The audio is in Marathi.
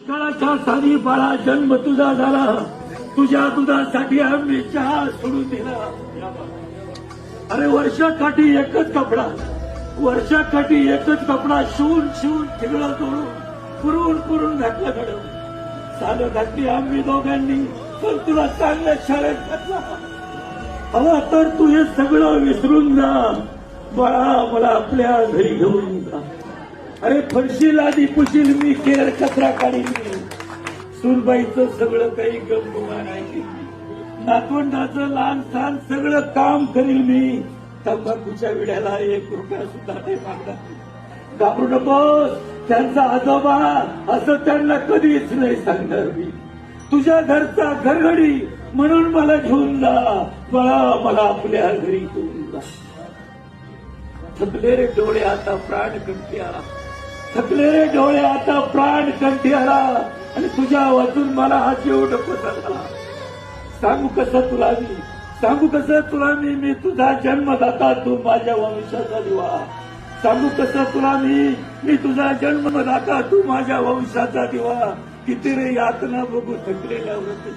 दुष्काळाच्या साली बाळा जन्म तुझा झाला, तुझ्या दुधासाठी आम्ही चहा सोडून दिला. अरे वर्षाकाठी एकच कपडा, वर्षाकाठी एकच कपडा शिवून शिवून ठिगळं तोडून पुरून पुरून घातलं घडवून. सालं घातली आम्ही दोघांनी, पण तुला चांगल्या शाळेत घातला. हवा तर तू हे सगळं विसरून जा बाळा, मला आपल्या घरी घेऊन जा. अरे फरशील आधी पुशील मी, केर कचरा काढील मी, सुनबाईचं सगळं काही गमगुमा नाही. नातवंडाचं लहान सहान सगळं काम करील मी, तंबाखूच्या विड्याला 1 रुपया सुद्धा नाही मागणार. घाबरू नकोस, त्यांचा आजोबा असं त्यांना कधीच नाही सांगणार मी. तुझ्या घरचा घरगडी म्हणून मला घेऊन जा बाळा, मला आपल्या घरी घेऊन जा. थकले रे डोळे आता प्राण कंठी आला, थकले रे डोळे आता प्राण कंठी आला, आणि तुझ्या वाचून मला हा जीव नको. सांगू कसं तुला मी, सांगू कसं तुला मी तुझा जन्मदाता, तू माझ्या वंशाचा दिवा. सांगू कसं तुला मी तुझा जन्मदाता, तू माझ्या वंशाचा दिवा. किती रे यातना बघू थकलेल्या व्रत